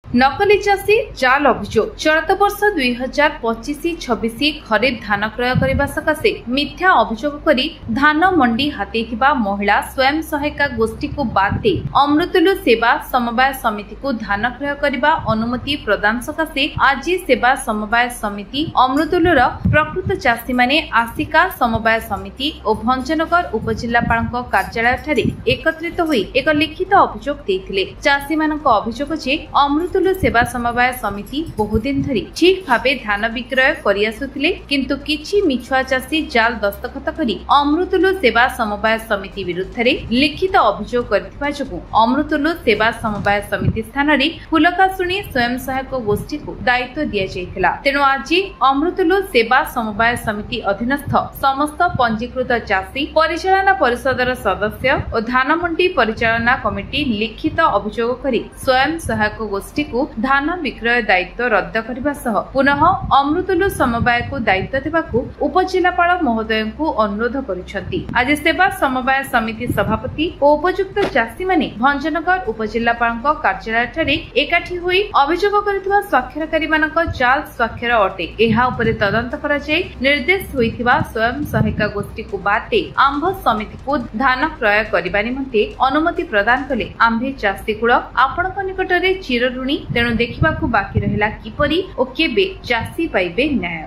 नकली चाषी जाल अभियोग चलित वर्ष 2025-26 खरीफ धान क्रय करने सकाशे मिथ्या अभियोग करी धान मंडी हाथेइथिबा महिला स्वयं सहायिका गोष्ठी को बाद दे अमृतुलु सेवा समवाय समिति को धान क्रय करने अनुमति प्रदान सकाशे आज सेवा समवाय समिति अमृतुलुर प्रकृत चाषी माने आसिका समवाय समिति और भंजनगर उपजिल्लापाल कार्यालय ठारे एकत्रित होई एक लिखित अभियोग देथिले। चाषी मानक अभियोग जे अमृतुलु सेवा समवाय समिति बहुदिन धरी ठीक भावे धान विक्रय करि आसुथिले किंतु किछि मिछुआ चाषी जाल दस्तखत करी अमृतुलु सेवा समवाय समिति विरुद्ध रे लिखित अभियोग करथिबा जकु अमृतुलु सेवा समवाय समिति स्थान रे फुलकासुणी स्वयं सहायक गोष्ठी को दायित्व दिया जायथिला। तेनु आज अमृतुलु सेवा समवाय समिति अधीनस्थ समस्त पंजीकृत चाषी परिचालना परिषदर सदस्य और धान मंडी परिचालना कमिटी लिखित अभियोग करी स्वयं सहायक गोष्ठी को धान विक्रय दायित्व रद्द करने सह पुनः अमृतुलु समवाय को दायित्व देवाकू उपजिल्लापाल महोदय को अनुरोध करिसेंती। आज सेवा समवाय समिति सभापति और उपयुक्त चाषी माने भंजनगर उपजिल्लापाल कार्यालय ठारे एकाठी होई अभियोग करथिबा स्वाक्षरकारी मानक जाल स्वाक्षर अटे एहा उपरे तदंत करा जाय निर्देश होइथिबा स्वयं सहायिका गोष्ठी को बाद दे आंभ समिति को धान क्रय करबा निमंते अनुमति प्रदान कले आंभे चाषी कुळ आपणक निकटरे चिर ऋणी तेणु देखा बाकी रहा किपरि और केबे चाषी पाइबे न्याय।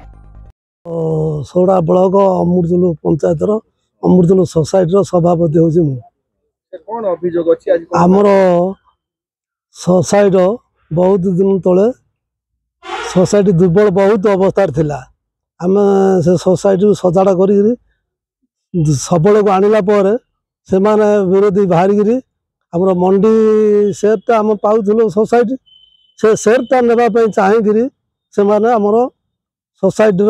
सोड़ा ब्लॉक अमृतुलु पंचायत अमृतुलु सोसाइटी सभापति हूँ आमर सोसाइटी बहुत दिन तले सोसाइटी दुर्बल बहुत अवस्था थिला आम से सोसाइटी सजाड़ा कर सबल को आनिला पर से विरोधी बाहर आमर मंडी सेटा आम पाऊँ सोसाइटी से सेटा नापी चाहिए से आमर सोसाइटी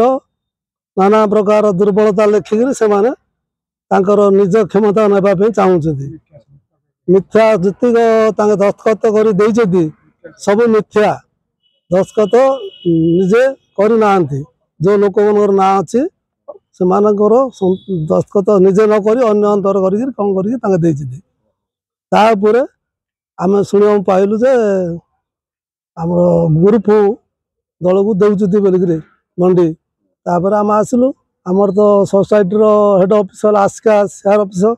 नाना प्रकार दुर्बलता लेखिकी से निज क्षमता नापी चाहूँगी मिथ्या जी दस्तखत कर सब मिथ्या दस्तखत निजे करना जो लोक ना अच्छी से दस्तखत निजे नक अंतर कर आम शुणा पाइलु जे आम ग्रुप दल को दौरान बोलिक मंडी तापर आम आसलु आमर तो सोसाइटी हेड ऑफिसर आसिका सार ऑफिसर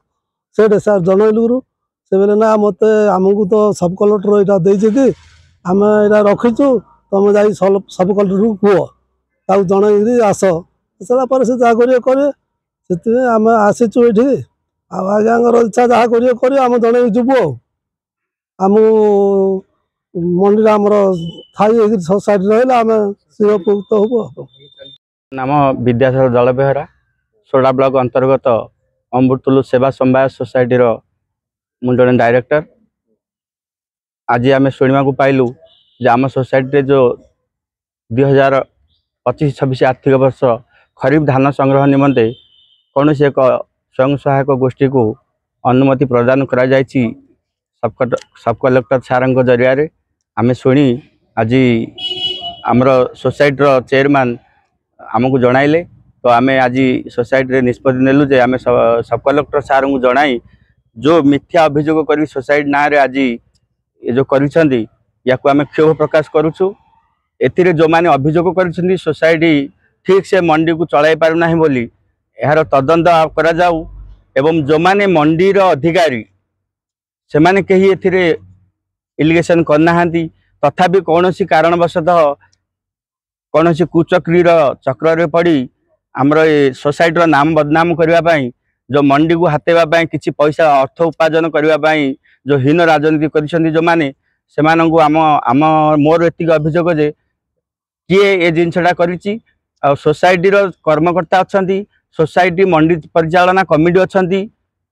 से सार जनइलु से बोले ना मत आमको तो सब कलेक्टर यहाँ देती आम यहाँ रखीचु तुम जा सब कलेक्टर को कह जन आस सारापर से जहाँ करें आम आसीचु ये आज्ञा इच्छा जहाँ कर आम जन जीवु आम मंडी आमर थी सोसाइटी रहा आम शिवपुक्त हूँ। नाम विद्याधर दल बेहरा सोड़ा ब्लॉक अंतर्गत अमृतुलु सेवा समवाय सोसाइटी मु जड़े डायरेक्टर। आज आम शुणा पाइलु जे आम सोसाइटी जो 2025-26 आर्थिक वर्ष खरीफ धान संग्रह निमंते कौन एक स्वयं सहायक गोष्ठी को अनुमति प्रदान करा जायछि सब कलेक्टर सार जरिया आम शुणी आज आमर सोसाइटी चेयरमैन आमको जणाइले तो आम आज सोसाइटी निष्पत्ति नेलु जे आम सब कलेक्टर सार को जनाई जो मिथ्या अभियोग कर सोसाइटी ना रे आज ये जो करिसेंती याकू आम क्षोभ प्रकाश करुछु। एथिरे जो माने अभियोग करिसेंती सोसाइटी ठीक से मंडी को चलाई पारु नाही बोली यार तदंत करा जाऊ एवं जो माने मंडीर अधिकारी से माने कहीं एथिरे इलिगेशन करना तथापि कौन सी कारणवशतः कौन सी कुचक्रीर चक्र पड़ी आमर सोसाइटी नाम बदनाम करने जो मंडी को हाथेवाई किसी पैसा अर्थ उपार्जन करने जो हीन राजनीति कर जो माने से आम आम मोर एति अभियोग जे किए ये जिनसा कर सोसाइटीर कर्मकर्ता अच्छा सोसाइटी मंडी परिचालना कमिटी अच्छा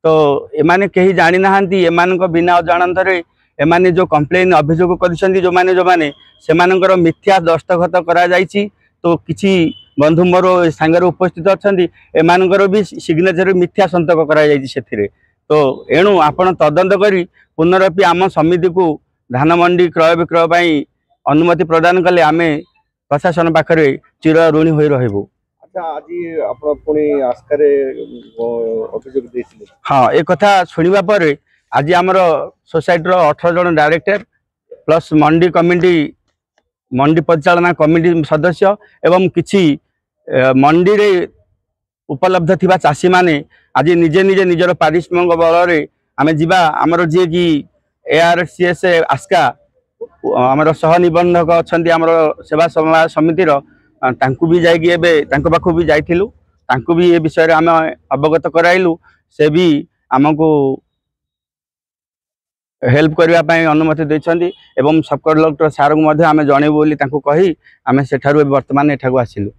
तो एमाने कहीं जानी ना एमान बिना अजाणत एमाने जो कंप्लेन अभियोग कर जो माने से मिथ्या दस्तखत करा जायछि तो किछि बंधु मोर सांगर उपस्थित अच्छा एमानकर भी सिग्नेचर मिथ्या संतक करा जायछि सेथिरे तो एणु आपण तदंत करी पुनरपि आम समिति को धान मंडी क्रय विक्रय पई अनुमति प्रदान कले आमे प्रशासन पाखरे चिर ऋणी होई रहबो। अच्छा आज आपण पुनी आस्कारे अभियोग देथिले हां ए कथा सुनिबा पर आज आमर सोसाइटी 18 जन डायरेक्टर प्लस मंडी परिचालना कमिटी सदस्य एवं किछि मंडी रे उपलब्ध थिबा चाषी माने आज निजे निजे निजर पारिश्रमिक बल रे आमे जिबा हमर जे कि ARCS आस्का आमर सह निबंधक अछंती आमर सेवा समाज समिति रो तांकु भी जाई एबे तांको पाखु भी जाइथिलु तांकु भी ए विषय रे आमे अवगत कराइलु से भी हमको हेल्प करबा पई अनुमति दैछंती एवं सब कलेक्टर सार को मध्ये आमे जणेबो बोली तांको कहि आमे सेठारु वर्तमान एठागु आसिलु।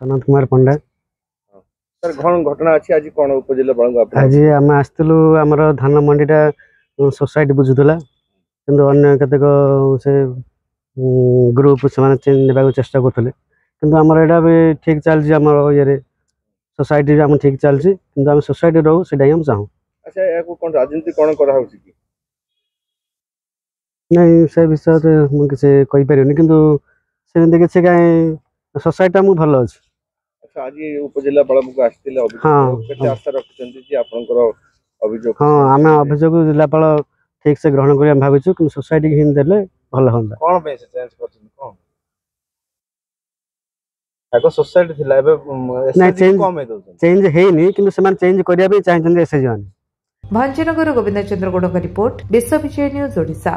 अनंत कुमार पंडा सर घण घटना अछि आज कोन उपजिल्ला बळंग आज आम आसलु आमर धान मंडीटा सोसाइटी बुझुला किंतु अन्य केतेक से ग्रुप से चेंज नेबा चेष्टा करथले किंतु आमर एटा भी ठीक चलछि आमर ये सोसाइटी आम ठीक चलछि किंतु आम सोसाइटी रहू सेटा हम चाहू। अच्छा याको कोन राजनीति कोन करा होछि कि नहीं से विषय मु किसे कहि परियोनी किंतु से देखि काई सोसाइटी हम भलो अछि। अच्छा आज उपजिल्ला बळंग को आस्थिले अभियोग केते आशा रखछन्ती जे आपनकर अभियोग हां आमे अभियोग जिल्लापाल ठीक से ग्रहण करिया भाबिछु कि सोसाइटी के हिन देले भलो होंदा कोन पे से चेंज करछन कोन आको सोसाइटी थिला एबे नहीं चेंज हेनी किंतु समान चेंज करिया भी चाहछन एसएजी मान। भंजनगर गोविंद चंद्र गोड़ का रिपोर्ट विश्व विजय न्यूज ओडिशा।